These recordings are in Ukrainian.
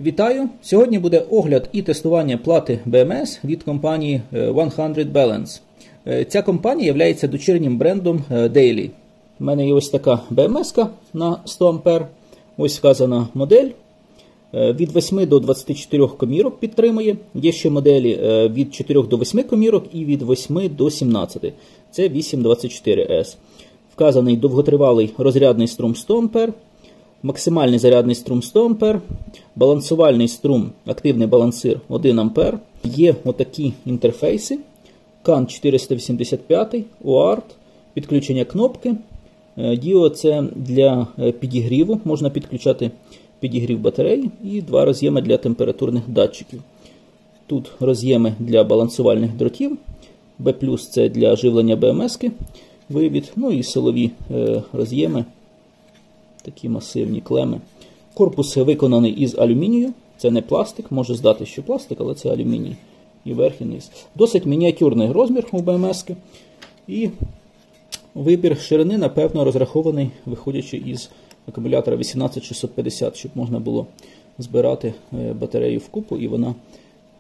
Вітаю! Сьогодні буде огляд і тестування плати BMS від компанії 100 Balance. Ця компанія є дочірнім брендом Daily. У мене є ось така BMS на 100 А. Ось вказана модель. Від 8 до 24 комірок підтримує. Є ще моделі від 4 до 8 комірок і від 8 до 17. Це 824S. Вказаний довготривалий розрядний струм 100 А. Максимальний зарядний струм 100 А, балансувальний струм, активний балансир 1 А. Є отакі інтерфейси, CAN 485, UART, підключення кнопки. Діо це для підігріву, можна підключати підігрів батареї і два роз'єми для температурних датчиків. Тут роз'єми для балансувальних дротів, B+, це для живлення BMS, вивід, ну і силові роз'єми. Такі масивні клеми. Корпус виконаний із алюмінію. Це не пластик, може здати, що пластик, але це алюміній. І верх, і низ. Досить мініатюрний розмір у BMS. І вибір ширини, напевно, розрахований, виходячи із акумулятора 18650, щоб можна було збирати батарею в купу і вона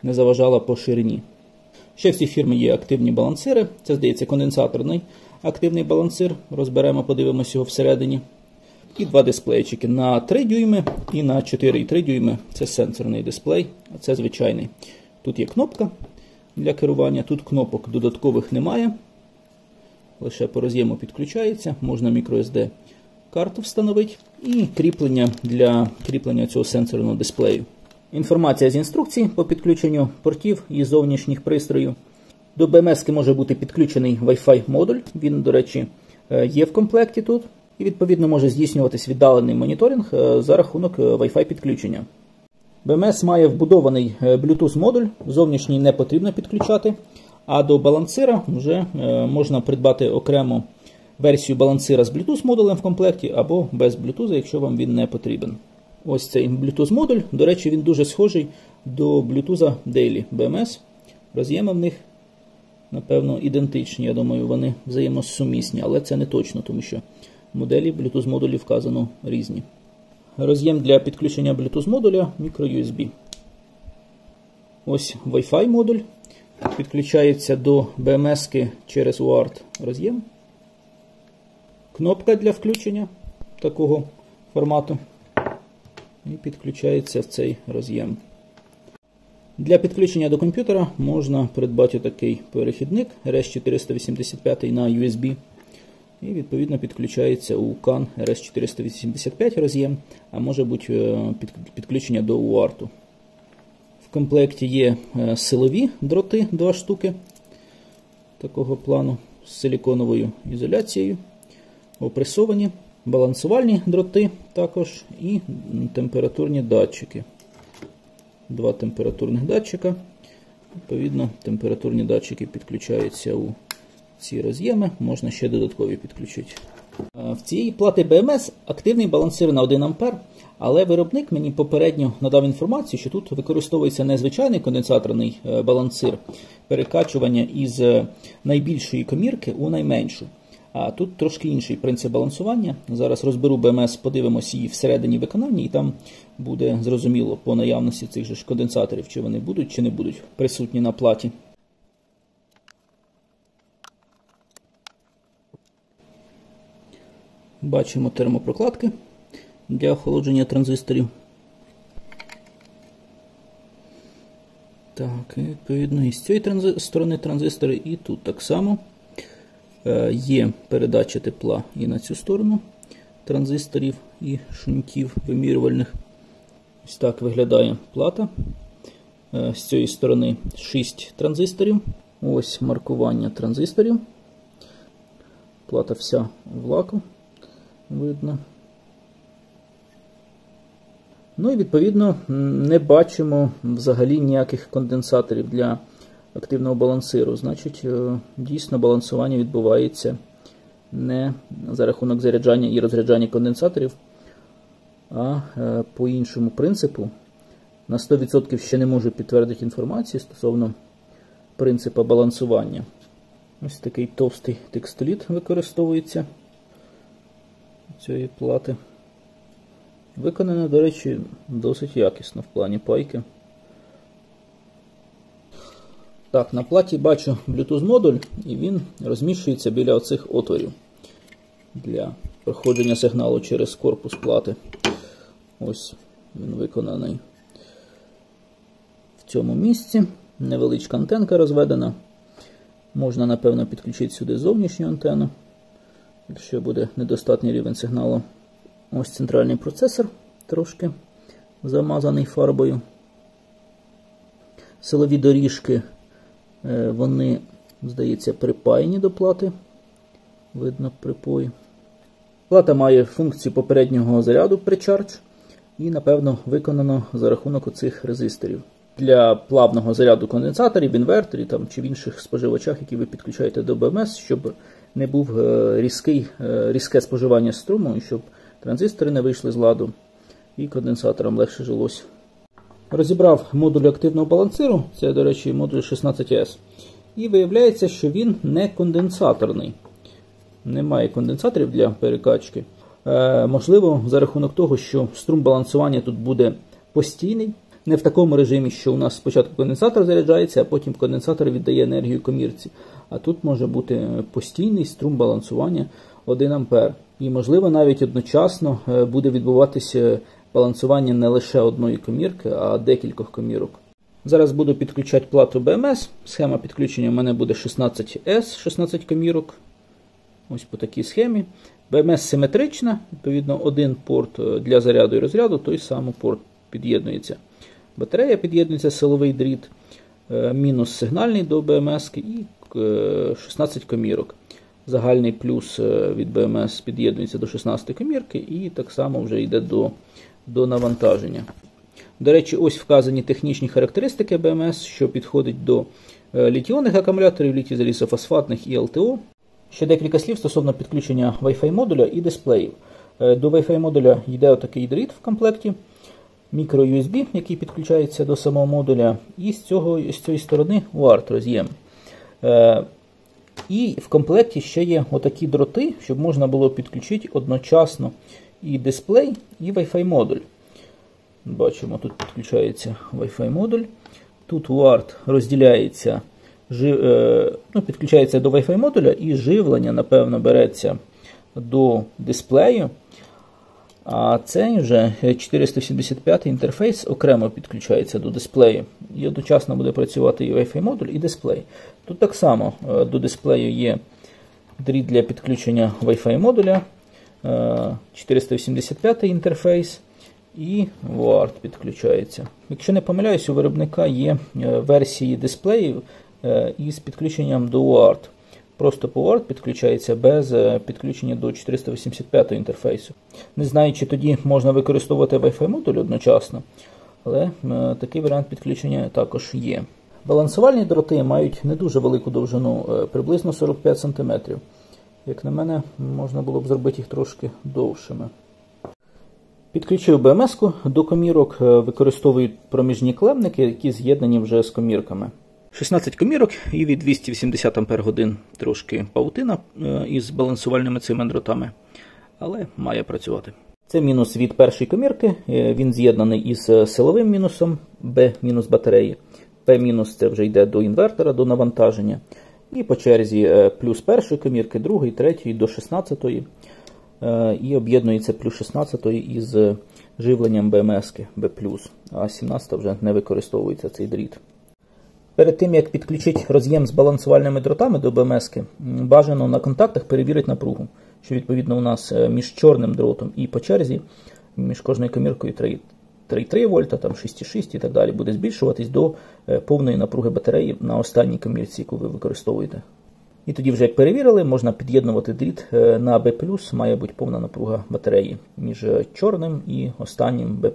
не заважала по ширині. Ще в цій фірмі є активні балансири. Це, здається, конденсаторний активний балансир. Розберемо, подивимося його всередині. І два дисплейчики на 3 дюйми і на 4,3 дюйми. Це сенсорний дисплей, а це звичайний. Тут є кнопка для керування, тут кнопок додаткових немає. Лише по роз'єму підключається, можна microSD карту встановити і кріплення для кріплення цього сенсорного дисплею. Інформація з інструкції по підключенню портів і зовнішніх пристроїв. До BMS може бути підключений Wi-Fi модуль, він, до речі, є в комплекті тут. І, відповідно, може здійснюватись віддалений моніторинг за рахунок Wi-Fi підключення. BMS має вбудований Bluetooth модуль, зовнішній не потрібно підключати, а до балансира вже можна придбати окремо версію балансира з Bluetooth модулем в комплекті або без Bluetooth, якщо вам він не потрібен. Ось цей Bluetooth модуль, до речі, він дуже схожий до Bluetooth Daily BMS. Роз'єми в них, напевно, ідентичні, я думаю, вони взаємосумісні, але це не точно, тому що моделі Bluetooth модулів вказано різні. Роз'єм для підключення Bluetooth модуля microUSB. Ось Wi-Fi модуль. Підключається до BMS через UART роз'єм. Кнопка для включення такого формату. І підключається в цей роз'єм. Для підключення до комп'ютера можна придбати такий перехідник RS485 на USB. І, відповідно, підключається у CAN RS485 роз'єм, а може бути підключення до UART. В комплекті є силові дроти, 2 штуки такого плану з силіконовою ізоляцією, опресовані, балансувальні дроти також і температурні датчики. 2 температурних датчика. Відповідно, температурні датчики підключаються у ці роз'єми, можна ще додаткові підключити. В цій платі BMS активний балансир на 1 А, але виробник мені попередньо надав інформацію, що тут використовується не звичайний конденсаторний балансир, перекачування із найбільшої комірки у найменшу. А тут трошки інший принцип балансування. Зараз розберу BMS, подивимося її всередині виконання, і там буде зрозуміло по наявності цих же конденсаторів, чи вони будуть, чи не будуть присутні на платі. Бачимо термопрокладки для охолодження транзисторів. Так, і відповідно і з цієї сторони транзистори, і тут так само. Є передача тепла і на цю сторону транзисторів і шунтів вимірювальних. Ось так виглядає плата. З цієї сторони 6 транзисторів. Ось маркування транзисторів. Плата вся в лаку. Видно. Ну і, відповідно, не бачимо взагалі ніяких конденсаторів для активного балансиру. Значить, дійсно балансування відбувається не за рахунок заряджання і розряджання конденсаторів, а по іншому принципу. На 100% ще не можу підтвердити інформацію стосовно принципу балансування. Ось такий товстий текстоліт використовується цієї плати. Виконано, до речі, досить якісно в плані пайки. Так, на платі бачу Bluetooth модуль, і він розміщується біля оцих отворів для проходження сигналу через корпус плати. Ось він виконаний в цьому місці. Невеличка антенка розведена. Можна, напевно, підключити сюди зовнішню антенну, якщо буде недостатній рівень сигналу. Ось центральний процесор, трошки замазаний фарбою. Силові доріжки, вони, здається, припаяні до плати. Видно припої. Плата має функцію попереднього заряду Precharge і, напевно, виконано за рахунок оцих резисторів. Для плавного заряду конденсаторів, інверторів чи в інших споживачах, які ви підключаєте до БМС, щоб не був різке споживання струму і щоб транзистори не вийшли з ладу і конденсаторам легше жилось. Розібрав модуль активного балансиру, це, до речі, модуль 16S, і виявляється, що він не конденсаторний. Немає конденсаторів для перекачки. Можливо, за рахунок того, що струм балансування тут буде постійний. Не в такому режимі, що у нас спочатку конденсатор заряджається, а потім конденсатор віддає енергію комірці. А тут може бути постійний струм балансування 1 А. І, можливо, навіть одночасно буде відбуватися балансування не лише одної комірки, а декількох комірок. Зараз буду підключати плату BMS. Схема підключення у мене буде 16S, 16 комірок. Ось по такій схемі. BMS симетрична, відповідно, один порт для заряду і розряду, той самий порт під'єднується. Батарея під'єднується, силовий дріт, мінус сигнальний до BMS і 16 комірок. Загальний плюс від BMS під'єднується до 16 комірки і так само вже йде до навантаження. До речі, ось вказані технічні характеристики BMS, що підходить до літій-іонних акумуляторів, літій-залізофосфатних і ЛТО. Ще декілька слів стосовно підключення Wi-Fi модуля і дисплеїв. До Wi-Fi модуля йде отакий дріт в комплекті, мікро-USB, який підключається до самого модуля, і з цієї сторони UART роз'єм. І в комплекті ще є отакі дроти, щоб можна було підключити одночасно і дисплей, і Wi-Fi модуль. Бачимо, тут підключається Wi-Fi модуль. Тут UART розділяється, підключається до Wi-Fi модуля і живлення, напевно, береться до дисплею. А цей вже 475 інтерфейс окремо підключається до дисплею. І одночасно буде працювати і Wi-Fi модуль, і дисплей. Тут так само до дисплею є дріт для підключення Wi-Fi модуля, 485 інтерфейс і UART підключається. Якщо не помиляюсь, у виробника є версії дисплеїв із підключенням до UART. Просто по UART підключається без підключення до 485 інтерфейсу. Не знаю, чи тоді можна використовувати Wi-Fi модуль одночасно, але такий варіант підключення також є. Балансувальні дроти мають не дуже велику довжину, приблизно 45 см. Як на мене, можна було б зробити їх трошки довшими. Підключив BMS-ку до комірок, використовую проміжні клемники, які з'єднані вже з комірками. 16 комірок і від 280 Ах трошки павутина із балансувальними цими дротами, але має працювати. Це мінус від першої комірки, він з'єднаний із силовим мінусом B- батареї. P- це вже йде до інвертора, до навантаження. І по черзі плюс першої комірки, другої, третьої до 16-ї. І об'єднується плюс 16-ї із живленням BMS-ки B+, а 17-та вже не використовується цей дріт. Перед тим, як підключити роз'єм з балансувальними дротами до BMS-ки, бажано на контактах перевірити напругу, що відповідно у нас між чорним дротом і по черзі, між кожною коміркою 3,3 вольта, там 6,6 і так далі, буде збільшуватись до повної напруги батареї на останній комірці, яку ви використовуєте. І тоді вже як перевірили, можна під'єднувати дріт на B+, має бути повна напруга батареї між чорним і останнім B+.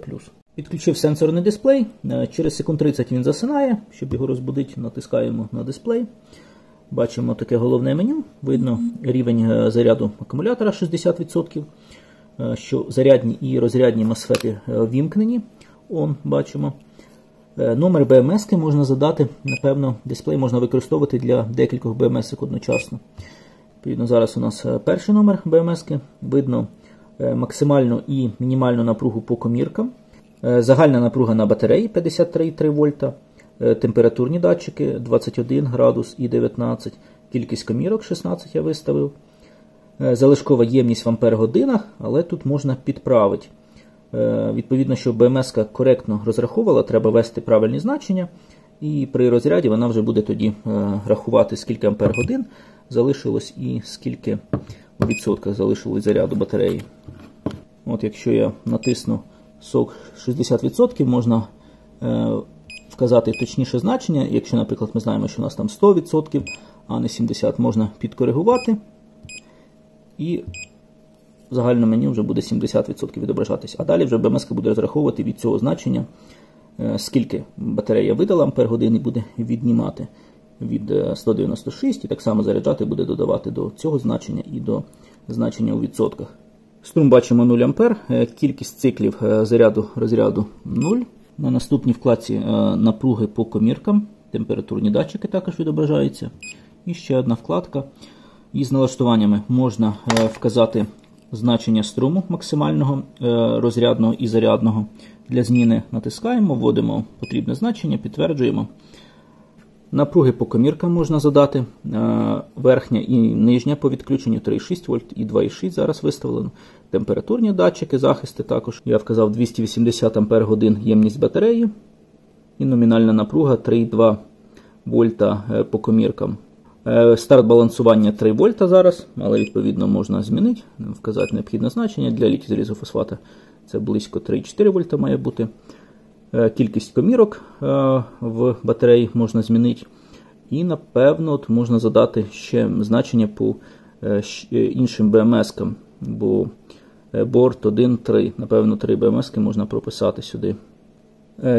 Підключив сенсорний дисплей, через секунд 30 він засинає, щоб його розбудити, натискаємо на дисплей. Бачимо таке головне меню, видно рівень заряду акумулятора 60%, що зарядні і розрядні MOSFET вімкнені, бачимо. Номер BMS-ки можна задати, напевно, дисплей можна використовувати для декількох BMS-ок одночасно. Відповідно, зараз у нас перший номер BMS-ки, видно максимальну і мінімальну напругу по коміркам, загальна напруга на батареї 53,3 вольта, температурні датчики 21 градус і 19, кількість комірок 16 я виставив, залишкова ємність в ампер-годинах, але тут можна підправити. Відповідно, щоб БМС-ка коректно розраховувала, треба ввести правильні значення, і при розряді вона вже буде тоді рахувати, скільки ампер-годин залишилось і скільки у відсотках залишилось заряду батареї. От якщо я натисну сок 60%, можна вказати точніше значення. Якщо, наприклад, ми знаємо, що у нас там 100%, а не 70%, можна підкоригувати. І загальне меню вже буде 70% відображатись. А далі вже БМС буде розраховувати від цього значення, скільки батарея видала ампер-годин, і буде віднімати від 196, і так само заряджати буде додавати до цього значення і до значення у відсотках. Струм бачимо 0 ампер, кількість циклів заряду-розряду 0. На наступній вкладці напруги по коміркам, температурні датчики також відображаються. І ще одна вкладка. Із налаштуваннями можна вказати значення струму максимального, розрядного і зарядного. Для зміни натискаємо, вводимо потрібне значення, підтверджуємо. Напруги по коміркам можна задати, верхня і нижня по відключенню 3,6 вольт і 2,6 зараз виставлено. Температурні датчики, захисти також. Я вказав 280 Ах ємність батареї і номінальна напруга 3,2 вольта по коміркам. Старт балансування 3 вольта зараз, але відповідно можна змінити, вказати необхідне значення. Для літій залізофосфата це близько 3,4 вольта має бути. Кількість комірок в батареї можна змінити. І, напевно, можна задати ще значення по іншим БМС-кам, бо борт 1-3, напевно, 3 БМС-ки можна прописати сюди.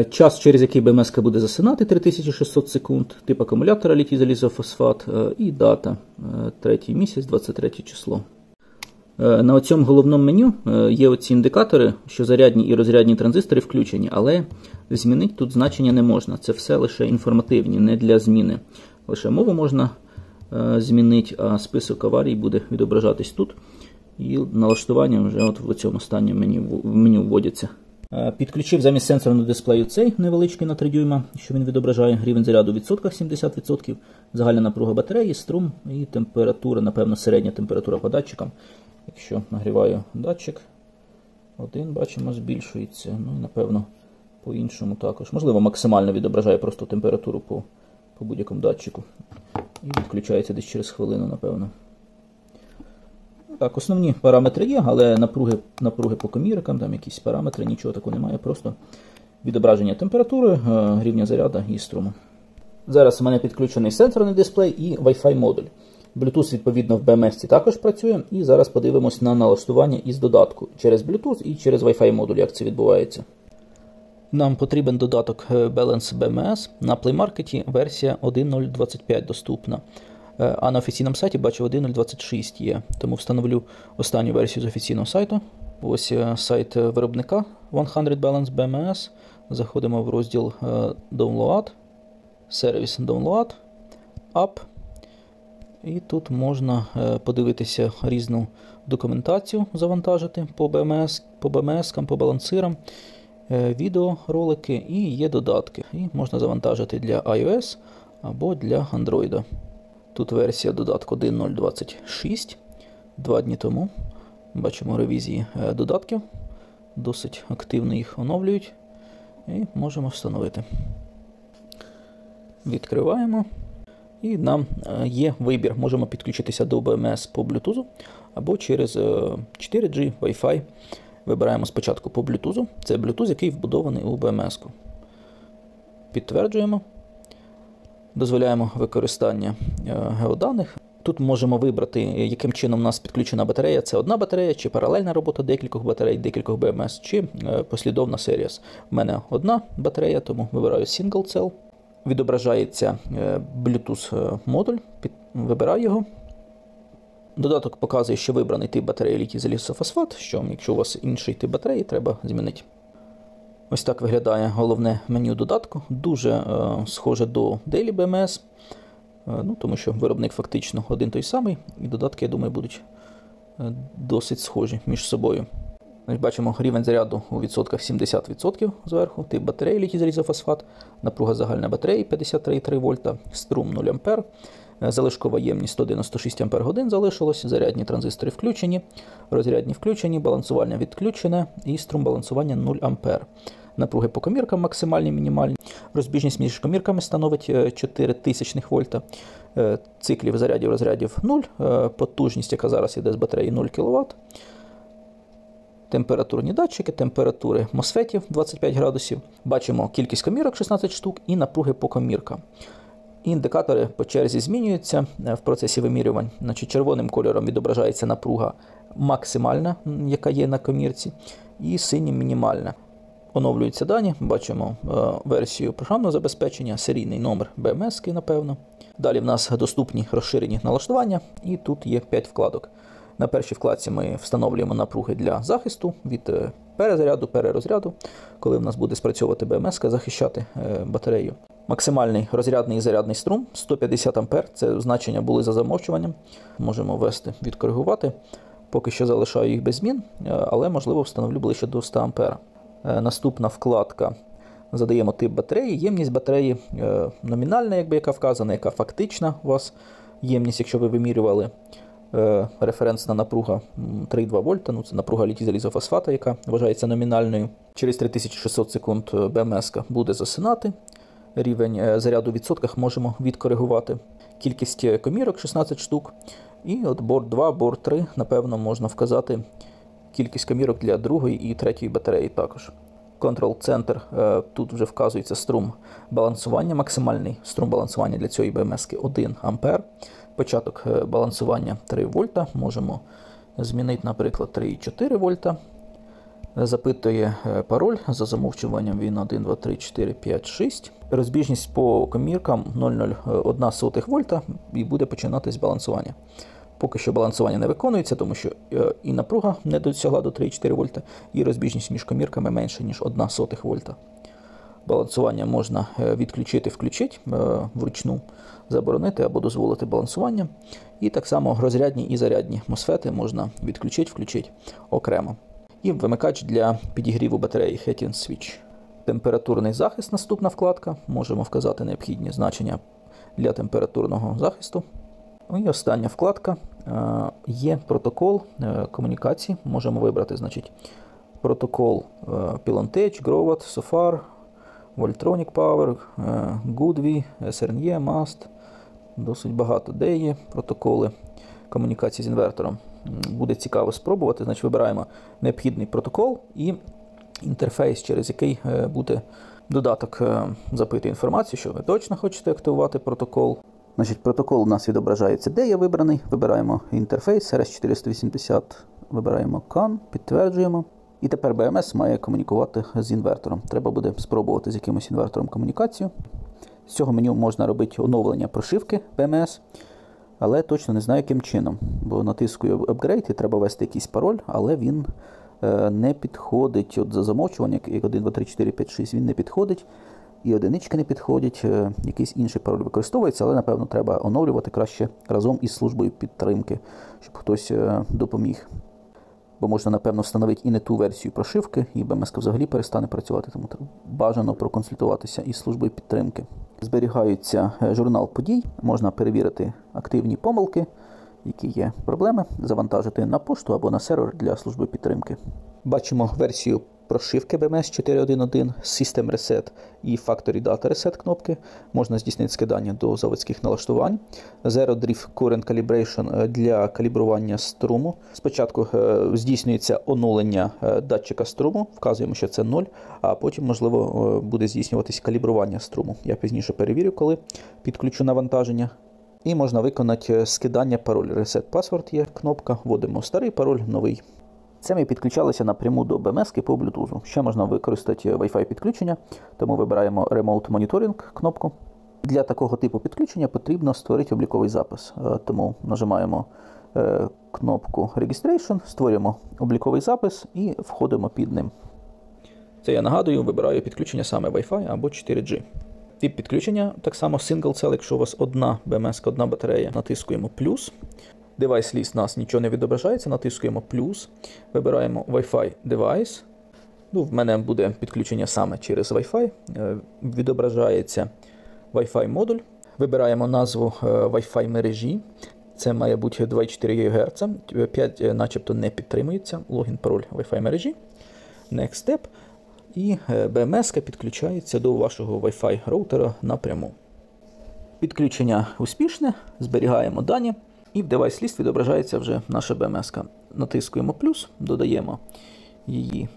Час, через який БМС-ка буде засинати, 3600 секунд, тип акумулятора літій залізофосфат і дата, 3 місяць, 23 число. На цьому головному меню є оці індикатори, що зарядні і розрядні транзистори включені, але змінити тут значення не можна. Це все лише інформативні, не для зміни. Лише мову можна змінити, а список аварій буде відображатись тут. І налаштування вже от в цьому останньому меню вводяться. Підключив замість сенсорного дисплею цей невеличкий на 3 дюйма, що він відображає рівень заряду в відсотках 70%, загальна напруга батареї, струм і температура, напевно, середня температура по датчикам. Якщо нагріваю датчик, один, бачимо, збільшується. Ну і, напевно, по-іншому також. Можливо, максимально відображає просто температуру по будь-якому датчику. І відключається десь через хвилину, напевно. Так, основні параметри є, але напруги по коміркам, там якісь параметри, нічого такого немає. Просто відображення температури, рівня заряду і струму. Зараз у мене підключений сенсорний дисплей і Wi-Fi модуль. Bluetooth, відповідно, в BMS зараз працює. І зараз подивимось на налаштування із додатку через Bluetooth і через Wi-Fi модуль, як це відбувається. Нам потрібен додаток Balance BMS. На Play Market версія 1.0.25 доступна. А на офіційному сайті бачу 1.0.26 є. Тому встановлю останню версію з офіційного сайту. Ось сайт виробника 100 Balance BMS. Заходимо в розділ Download, Service Download, App. І тут можна подивитися різну документацію, завантажити по BMS-кам, по балансирам, відеоролики і є додатки. І можна завантажити для iOS або для Android. Тут версія додатку 1.0.26, 2 дні тому. Бачимо ревізії додатків, досить активно їх оновлюють і можемо встановити. Відкриваємо. І нам є вибір. Можемо підключитися до BMS по Bluetooth або через 4G, Wi-Fi. Вибираємо спочатку по Bluetooth. Це Bluetooth, який вбудований у BMS-ку. Підтверджуємо. Дозволяємо використання геоданих. Тут можемо вибрати, яким чином у нас підключена батарея. Це одна батарея, чи паралельна робота декількох батарей, декількох BMS, чи послідовна Series. У мене одна батарея, тому вибираю Single Cell. Відображається Bluetooth модуль, вибираю його. Додаток показує, що вибраний тип батареї літій залізофосфат, що якщо у вас інший тип батареї, треба змінити. Ось так виглядає головне меню додатку. Дуже схоже до Daily BMS, тому що виробник фактично один той самий, і додатки, я думаю, будуть досить схожі між собою. Бачимо рівень заряду у відсотках 70% зверху, тип батареї літій-залізофосфат, напруга загальна батареї 53,3 вольта, струм 0 А, залишкова ємність 196 Ах залишилось, зарядні транзистори включені, розрядні включені, балансування відключене і струм балансування 0 А. Напруги по коміркам максимальні, мінімальні. Розбіжність між комірками становить 0,04 вольта. Циклів зарядів розрядів 0, потужність, яка зараз йде з батареї 0 кВт. Температурні датчики, температури мосфетів 25 градусів. Бачимо кількість комірок 16 штук і напруги по коміркам. Індикатори по черзі змінюються в процесі вимірювань. Значить, червоним кольором відображається напруга максимальна, яка є на комірці, і синім мінімальна. Оновлюються дані, бачимо версію програмного забезпечення, серійний номер BMS, напевно. Далі в нас доступні розширені налаштування, і тут є 5 вкладок. На першій вкладці ми встановлюємо напруги для захисту від перезаряду, перерозряду, коли в нас буде спрацьовувати BMS, захищати батарею. Максимальний розрядний і зарядний струм 150 А, це значення були за замовчуванням. Можемо ввести, відкоригувати. Поки що залишаю їх без змін, але можливо встановлю ближче до 100 А. Наступна вкладка. Задаємо тип батареї, ємність батареї номінальна, яка вказана, яка фактична у вас ємність, якщо ви вимірювали. Референсна напруга 3,2 вольта, це напруга літій-залізофосфата, яка вважається номінальною. Через 3600 секунд БМС буде засинати. Рівень заряду в відсотках можемо відкоригувати. Кількість комірок 16 штук. І от борт 2, борт 3, напевно, можна вказати кількість комірок для другої і третьої батареї також. Контрол-центр, тут вже вказується струм балансування, максимальний струм балансування для цієї БМС 1 А. Початок балансування 3 вольта, можемо змінити, наприклад, 3,4 вольта. Запитує пароль, за замовчуванням він 1, 2, 3, 4, 5, 6. Розбіжність по коміркам 0,01 вольта і буде починатись балансування. Поки що балансування не виконується, тому що і напруга не досягла до 3,4 вольта, і розбіжність між комірками менше, ніж 0,01 вольта. Балансування можна відключити, включити, вручну заборонити або дозволити балансування. І так само розрядні і зарядні мосфети можна відключити, включити окремо. І вимикач для підігріву батареї Heating Switch. Температурний захист, наступна вкладка. Можемо вказати необхідні значення для температурного захисту. І остання вкладка. Є протокол комунікації. Можемо вибрати, значить, протокол Pylon-Tech, Growatt, SOFAR, Voltronic Power, GoodWe, SRNE, MAST. Досить багато де є протоколи комунікації з інвертором. Буде цікаво спробувати. Значить, вибираємо необхідний протокол і інтерфейс, через який буде додаток запитує інформацію, що ви точно хочете активувати протокол. Значить, протокол у нас відображається, де є вибраний. Вибираємо інтерфейс, RS480, вибираємо CAN, підтверджуємо. І тепер BMS має комунікувати з інвертором. Треба буде спробувати з якимось інвертором комунікацію. З цього меню можна робити оновлення прошивки BMS, але точно не знаю, яким чином. Бо натискую Upgrade і треба ввести якийсь пароль, але він не підходить. От за замовчування, як 1, 2, 3, 4, 5, 6, він не підходить. І одинички не підходять, якийсь інший пароль використовується, але, напевно, треба оновлювати краще разом із службою підтримки, щоб хтось допоміг. Бо можна, напевно, встановити і не ту версію прошивки, і BMS взагалі перестане працювати, тому бажано проконсультуватися із службою підтримки. Зберігається журнал подій, можна перевірити активні помилки, які є проблеми, завантажити на пошту або на сервер для служби підтримки. Бачимо версію прошивки BMS 4.1.1, System Reset і Factory Data Reset кнопки. Можна здійснити скидання до заводських налаштувань. Zero Drift Current Calibration для калібрування струму. Спочатку здійснюється оновлення датчика струму, вказуємо, що це 0, а потім, можливо, буде здійснюватись калібрування струму. Я пізніше перевірю, коли підключу навантаження. І можна виконати скидання пароль. Reset Password є кнопка, вводимо старий пароль, новий. Це ми підключалися напряму до BMS по Bluetooth. Ще можна використати Wi-Fi підключення, тому вибираємо Remote Monitoring кнопку. Для такого типу підключення потрібно створити обліковий запис. Тому нажимаємо кнопку Registration, створюємо обліковий запис і входимо під ним. Це я нагадую, вибираю підключення саме Wi-Fi або 4G. Тип підключення так само Single Cell, якщо у вас одна BMS, одна батарея, натискуємо плюс. Device List у нас нічого не відображається, натискуємо плюс, вибираємо Wi-Fi Device. Ну, в мене буде підключення саме через Wi-Fi. Відображається Wi-Fi модуль. Вибираємо назву Wi-Fi мережі. Це має бути 2,4 ГГц. 5 начебто не підтримується. Логін, пароль Wi-Fi мережі. Next step. І BMS підключається до вашого Wi-Fi роутера напряму. Підключення успішне. Зберігаємо дані. І в Device List відображається вже наша BMS. Натискуємо плюс, додаємо її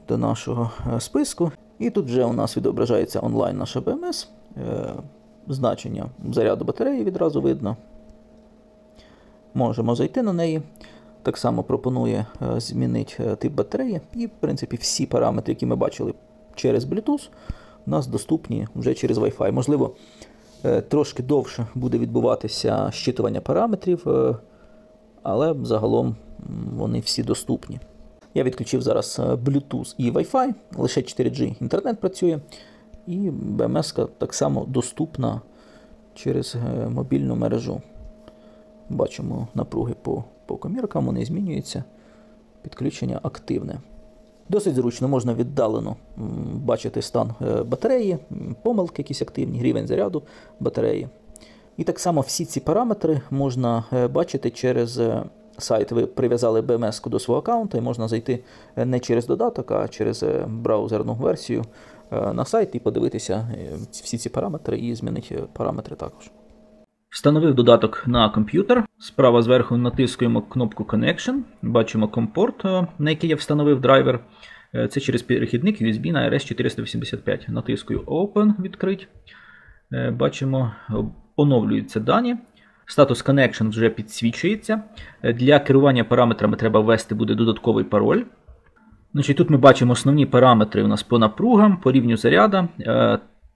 до нашого списку. І тут вже у нас відображається онлайн наша BMS. Значення заряду батареї відразу видно. Можемо зайти на неї. Так само пропонує змінити тип батареї. І, в принципі, всі параметри, які ми бачили через Bluetooth, у нас доступні вже через Wi-Fi. Можливо, трошки довше буде відбуватися щитування параметрів, але загалом вони всі доступні. Я відключив зараз Bluetooth і Wi-Fi, лише 4G інтернет працює, і BMS так само доступна через мобільну мережу. Бачимо напруги по коміркам, вони змінюються, підключення активне. Досить зручно, можна віддалено бачити стан батареї, помилки якісь активні, рівень заряду батареї. І так само всі ці параметри можна бачити через сайт. Ви прив'язали BMS до свого аккаунту і можна зайти не через додаток, а через браузерну версію на сайт і подивитися всі ці параметри і змінити параметри також. Встановив додаток на комп'ютер. Справа зверху натискуємо кнопку Connection. Бачимо COM-порт, на який я встановив драйвер. Це через перехідник USB на RS485. Натискую Open, відкрить. Бачимо, оновлюються дані. Статус Connection вже підсвічується. Для керування параметрами треба ввести буде додатковий пароль. Значить, тут ми бачимо основні параметри у нас по напругам, по рівню заряду.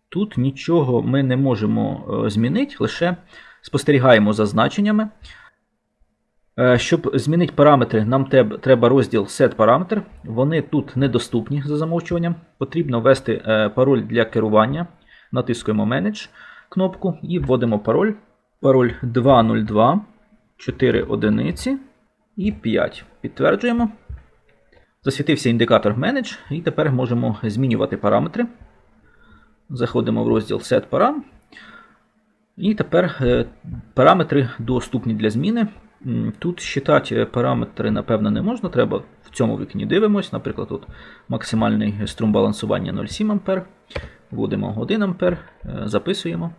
Тут нічого ми не можемо змінити, лише спостерігаємо за значеннями. Щоб змінити параметри, нам треба розділ Set параметр. Вони тут недоступні за замовчуванням. Потрібно ввести пароль для керування. Натискуємо Manage кнопку і вводимо пароль. Пароль 202, 4 одиниці і 5. Підтверджуємо. Засвітився індикатор Manage і тепер можемо змінювати параметри. Заходимо в розділ Set Param. І тепер параметри доступні для зміни. Тут считати параметри, напевно, не можна. Треба в цьому вікні дивимось. Наприклад, тут максимальний струм балансування 0,7 А. Вводимо 1 А, записуємо.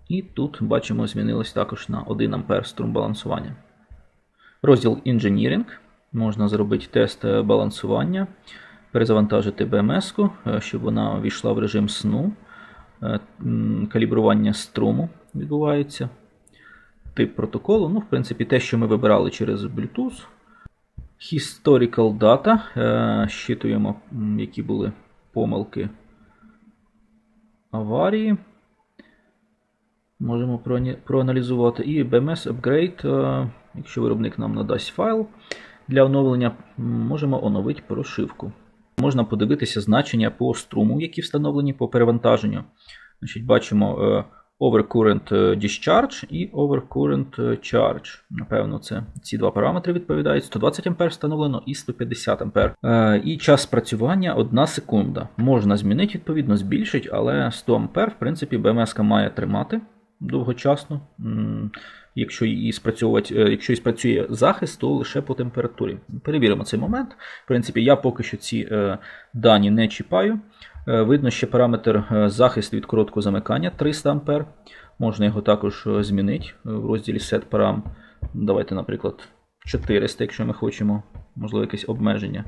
І тут, бачимо, змінилось також на 1 А струм балансування. Розділ Engineering. Можна зробити тест балансування. Перезавантажити BMS-ку, щоб вона війшла в режим сну. Калібрування струму відбувається. Тип протоколу. Ну, в принципі, те, що ми вибирали через Bluetooth. Historical data. Щитуємо, які були помилки аварії. Можемо проаналізувати. І BMS Upgrade, якщо виробник нам надасть файл для оновлення, можемо оновити прошивку. Можна подивитися значення по струму, які встановлені по перевантаженню. Значить, бачимо Overcurrent Discharge і Overcurrent Charge. Напевно, це ці два параметри відповідають. 120 А встановлено і 150 А. І час спрацювання 1 секунда. Можна змінити, відповідно, збільшити, але 100 А, в принципі, BMS має тримати довгочасно. Якщо і спрацює захист, то лише по температурі. Перевіримо цей момент. В принципі, я поки що ці дані не чіпаю. Видно ще параметр захист від короткого замикання 300 А. Можна його також змінити в розділі Set Param. Давайте, наприклад, 400, якщо ми хочемо. Можливо, якесь обмеження.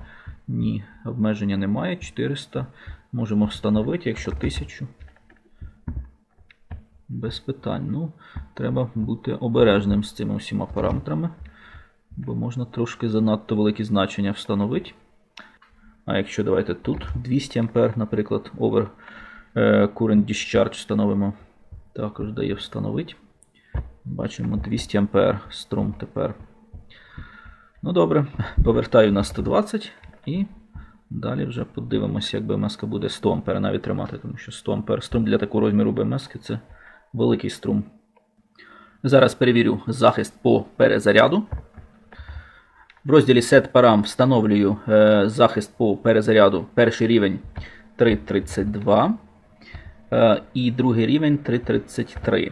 Ні, обмеження немає. 400. Можемо встановити, якщо 1000. Без питань. Ну, треба бути обережним з цими всіма параметрами, бо можна трошки занадто великі значення встановити. А якщо давайте тут 200 А, наприклад, Overcurrent Discharge встановимо, також дає встановити. Бачимо 200 А струм тепер. Ну добре, повертаю на 120 і далі вже подивимося, як BMS буде 100 А навіть тримати, тому що 100 А струм для такого розміру BMS це великий струм. Зараз перевірю захист по перезаряду. В розділі Set Param встановлюю захист по перезаряду. Перший рівень 3.32 і другий рівень 3.33.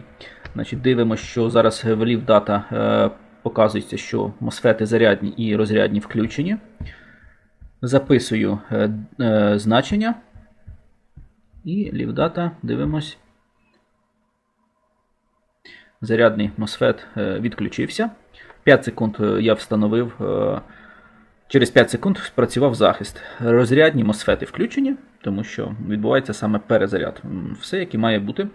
Значить, дивимося, що зараз в LiveData показується, що MOSFET зарядні і розрядні включені. Записую значення і LiveData дивимось. Зарядний MOSFET відключився. 5 секунд я встановив, через 5 секунд спрацював захист. Розрядні MOSFET включені, тому що відбувається саме перезаряд. Все, як і має бути.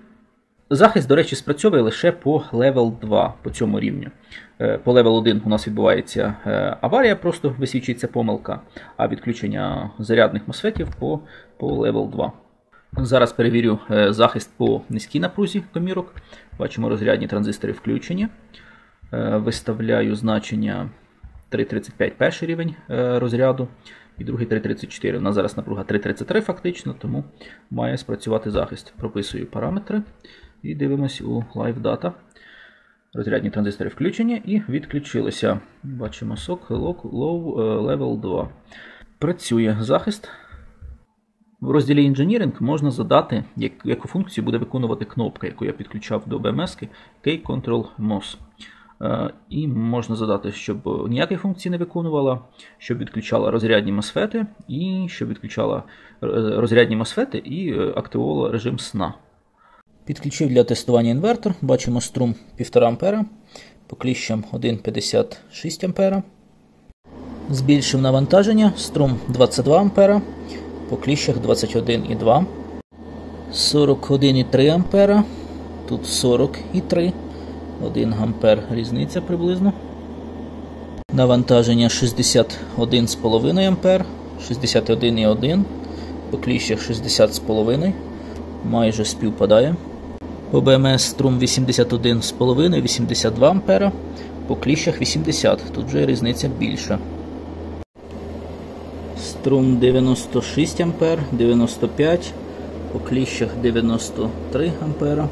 Захист, до речі, спрацьовує лише по Level 2, по цьому рівню. По Level 1 у нас відбувається аварія, просто висвічується помилка, а відключення зарядних MOSFETів по Level 2. Зараз перевірю захист по низькій напрузі комірок. Бачимо, розрядні транзистори включені. Виставляю значення 3.35 перший рівень розряду і другий 3.34. У нас зараз напруга 3.33 фактично, тому має спрацювати захист. Прописую параметри і дивимось у LiveData. Розрядні транзистори включені і відключилися. Бачимо SOC Low Level 2. Працює захист. В розділі Engineering можна задати, яку функцію буде виконувати кнопка, яку я підключав до BMS K-Control MOS. І можна задати, щоб ніякої функції не виконувала, щоб відключала розрядні MOSFET і щоб відключала розрядні MOSFET і активувала режим сна. Підключив для тестування інвертор. Бачимо струм 1,5 А, по кліщам 1,56 А. Збільшив навантаження, струм 22 А, по кліщах 21,2. 41,3 А, тут 40,3. 1 ампер різниця приблизно. Навантаження 61,5 ампер, 61,1, по кліщах 60,5, майже співпадає. По BMS струм 81,5, 82 ампера, по кліщах 80, тут вже різниця більша. Струм 96 ампер, 95, по кліщах 93 ампера.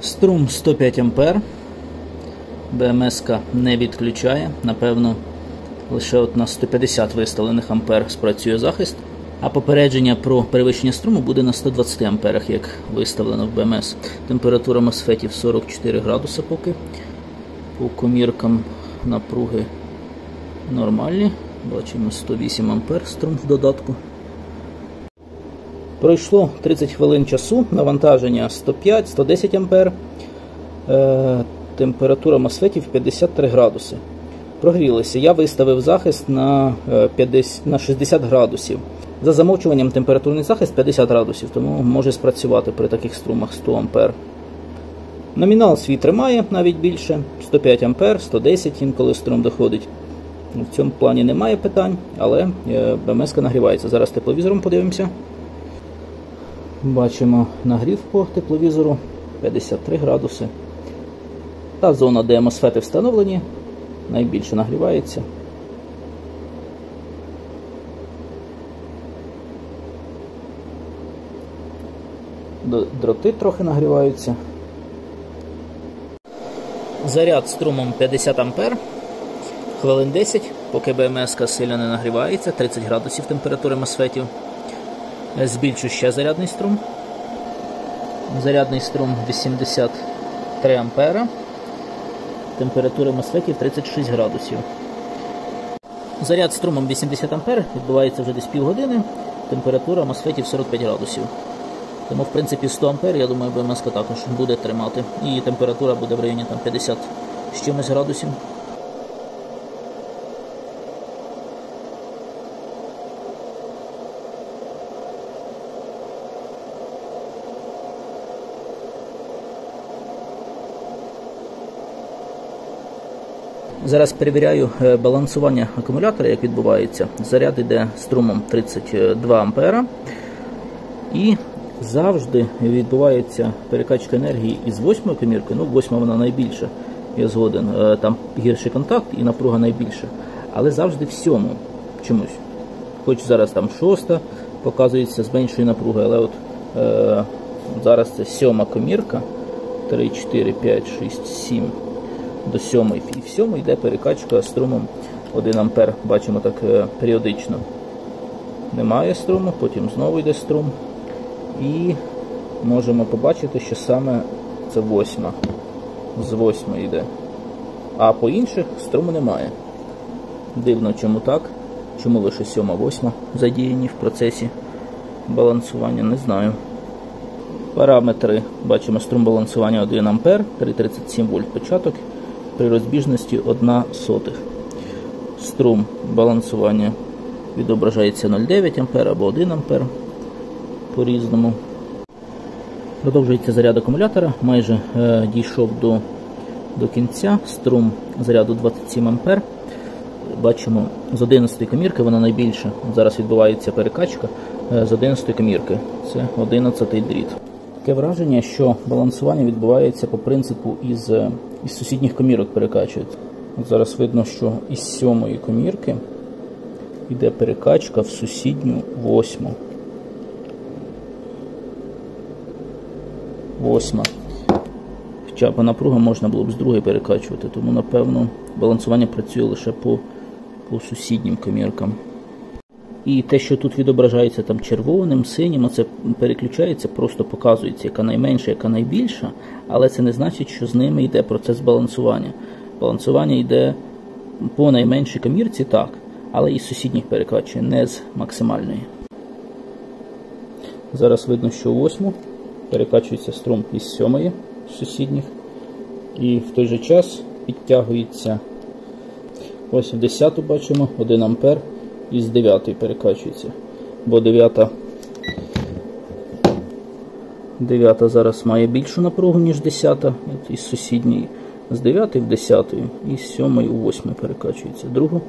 Струм 105 ампер. BMS не відключає. Напевно, лише от на 150 виставлених ампер спрацює захист. А попередження про перевищення струму буде на 120 амперах, як виставлено в BMS. Температура MOSFETів 44 градуси поки. По коміркам напруги нормальні. Бачимо 108 ампер струм в додатку. Пройшло 30 хвилин часу, навантаження 105-110 ампер, температура MOSFETів 53 градуси. Прогрілися. Я виставив захист на 60 градусів. За замовчуванням температурний захист 50 градусів, тому може спрацювати при таких струмах 100 ампер. Номінал свій тримає навіть більше, 105 ампер, 110 інколи струм доходить. В цьому плані немає питань, але BMS нагрівається. Зараз тепловізором подивимося. Бачимо нагрів по тепловізору 53 градуси. Та зона, де MOSFET встановлені, найбільше нагрівається. Дроти трохи нагріваються. Заряд струмом 50 ампер. Хвилин 10, поки BMS сильно не нагрівається, 30 градусів температури MOSFETів. Збільшу ще зарядний струм. Зарядний струм 83 ампера. Температура MOSFETів 36 градусів. Заряд струмом 80 ампер відбувається вже десь півгодини. Температура MOSFETів 45 градусів. Тому, в принципі, 100 ампер, я думаю, BMS також буде тримати. І температура буде в районі 50 з чимось градусів. Зараз перевіряю балансування акумулятора, як відбувається. Заряд йде струмом 32 ампера. І завжди відбувається перекачка енергії із 8-ї комірки. Ну, 8-ма вона найбільша, я згоден. Там гірший контакт і напруга найбільша. Але завжди в 7-му чомусь. Хоч зараз там 6-та показується з меншою напругою, але от зараз це 7-ма комірка. 3, 4, 5, 6, 7 до 7. І в 7 йде перекачка струмом 1 А. Бачимо так періодично. Немає струму, потім знову йде струм. І можемо побачити, що саме це 8. З 8 йде. А по інших струму немає. Дивно, чому так. Чому лише 7, 8 задіяні в процесі балансування, не знаю. Параметри. Бачимо струм балансування 1 А, 3,37 вольт початок, при розбіжності 1/100. Струм балансування відображається 0,9 А або 1 А по-різному. Продовжується заряд акумулятора, майже дійшов до кінця. Струм заряду 27 А. Бачимо з 11-ї комірки, вона найбільша. Зараз відбувається перекачка з 11-ї комірки. Це 11-й дріт. Таке враження, що балансування відбувається по принципу із сусідніх комірок перекачують. Зараз видно, що із 7-ї комірки йде перекачка в сусідню 8. 8. Хоча по напругам можна було б з другої перекачувати, тому, напевно, балансування працює лише по сусіднім коміркам. І те, що тут відображається там червоним, синім, це переключається, просто показується, яка найменша, яка найбільша, але це не значить, що з ними йде процес балансування. Балансування йде по найменшій комірці, так, але із сусідніх перекачує, не з максимальної. Зараз видно, що у 8 перекачується струм із 7-ї сусідніх, і в той же час підтягується, ось в 10-ту бачимо 1 А, із 9-ї перекачується, бо 9-та зараз має більшу напругу, ніж 10-та, із сусідньої, з 9-ї в 10-ту, і з 7-ї у 8-ї перекачується. Другу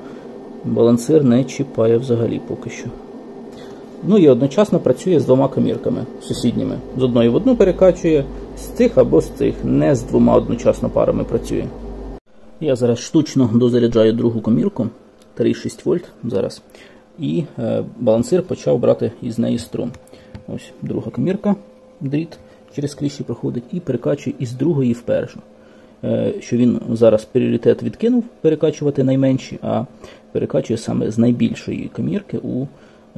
балансир не чіпає взагалі поки що. Ну і одночасно працює з 2 комірками сусідніми. З одної в одну перекачує, з цих або з цих, не з 2 одночасно парами працює. Я зараз штучно дозаряджаю другу комірку, 3,6 вольт зараз, і балансир почав брати із неї струм. Ось друга комірка, дріт через кліщі проходить і перекачує із другої в першу. Що він зараз пріоритет відкинув перекачувати найменші, а перекачує саме з найбільшої комірки у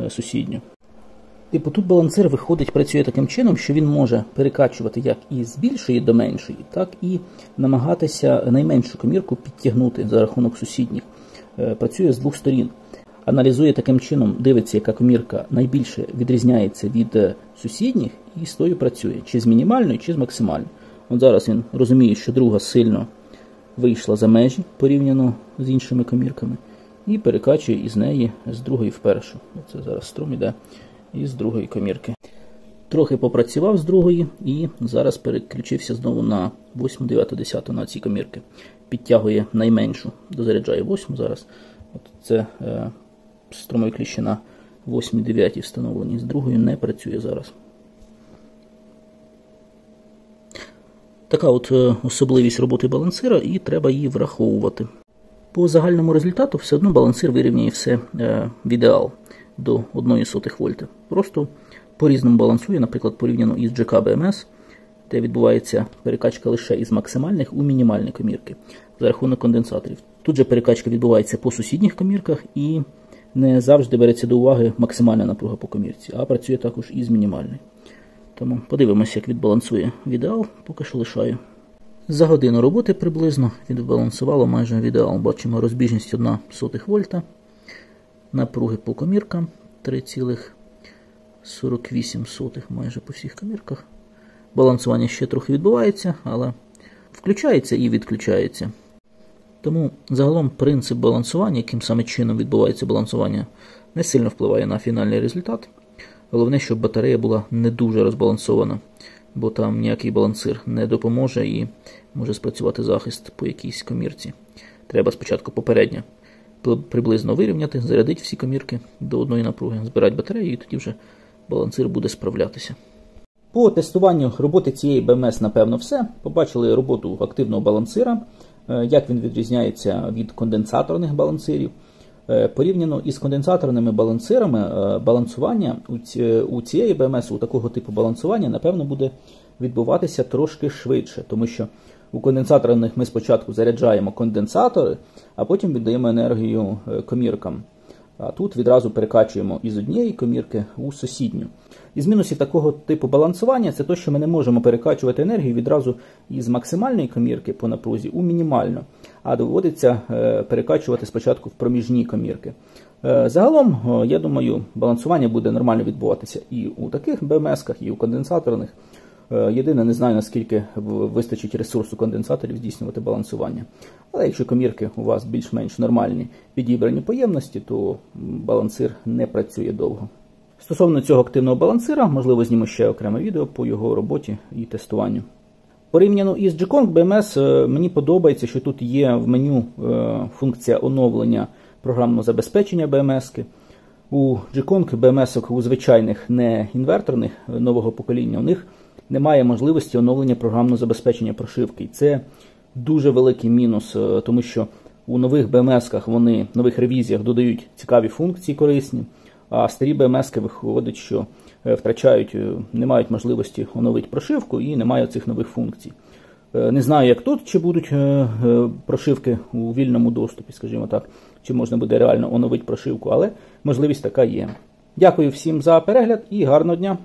сусідню. Типу тут балансир виходить, працює таким чином, що він може перекачувати як із більшої до меншої, так і намагатися найменшу комірку підтягнути за рахунок сусідніх. Працює з двох сторін. Аналізує таким чином, дивиться, яка комірка найбільше відрізняється від сусідніх, і з тою працює, чи з мінімальною, чи з максимальною. От зараз він розуміє, що друга сильно вийшла за межі порівняно з іншими комірками, і перекачує із неї з другої в першу. Це зараз струм іде із другої комірки. Трохи попрацював з другої і зараз переключився знову на 8, 9, 10 на ці комірки. Підтягує найменшу, дозаряджає 8 зараз. От це струмові кліщі на 8, 9 встановлені, з другою не працює зараз. Така от особливість роботи балансира, і треба її враховувати. По загальному результату все одно балансир вирівнює все в ідеал до 0,01 вольта. Просто по-різному балансує, наприклад, порівняно із GK BMS, де відбувається перекачка лише із максимальних у мінімальні комірки за рахунок конденсаторів. Тут же перекачка відбувається по сусідніх комірках і не завжди береться до уваги максимальна напруга по комірці, а працює також із мінімальною. Тому подивимося, як відбалансує в ідеал, поки що лишаю. За годину роботи приблизно відбалансувало майже в ідеал. Бачимо розбіжність 0,01 вольта, напруги по коміркам 3,48 майже по всіх комірках. Балансування ще трохи відбувається, але включається і відключається. Тому загалом принцип балансування, яким саме чином відбувається балансування, не сильно впливає на фінальний результат. Головне, щоб батарея була не дуже розбалансована, бо там ніякий балансир не допоможе і може спрацювати захист по якійсь комірці. Треба спочатку попередньо приблизно вирівняти, зарядити всі комірки до одної напруги, збирати батарею, і тоді вже балансир буде справлятися. По тестуванню роботи цієї BMS, напевно, все. Побачили роботу активного балансира, як він відрізняється від конденсаторних балансирів. Порівняно із конденсаторними балансирами, балансування у цієї БМС, у такого типу балансування, напевно, буде відбуватися трошки швидше, тому що у конденсаторних ми спочатку заряджаємо конденсатори, а потім віддаємо енергію коміркам. А тут відразу перекачуємо із однієї комірки у сусідню. Із мінусів такого типу балансування це те, що ми не можемо перекачувати енергію відразу із максимальної комірки по напрузі у мінімальну, а доводиться перекачувати спочатку в проміжні комірки. Загалом, я думаю, балансування буде нормально відбуватися і у таких БМС-ках, і у конденсаторних. Єдине, не знаю, наскільки вистачить ресурсу конденсаторів здійснювати балансування. Але якщо комірки у вас більш-менш нормальні підібрані по ємності, то балансир не працює довго. Стосовно цього активного балансира, можливо, зніму ще окреме відео по його роботі і тестуванню. Порівняно із G-Kong BMS, мені подобається, що тут є в меню функція оновлення програмного забезпечення BMS-ки. У G-Kong BMS-ок, у звичайних не інверторних нового покоління, у них немає можливості оновлення програмного забезпечення прошивки. Це дуже великий мінус, тому що у нових BMS-ках вони в нових ревізіях додають цікаві функції корисні, а старі BMS-ки виходить, що втрачають, не мають можливості оновити прошивку і немає цих нових функцій. Не знаю, як тут, чи будуть прошивки у вільному доступі, скажімо так, чи можна буде реально оновити прошивку, але можливість така є. Дякую всім за перегляд і гарного дня!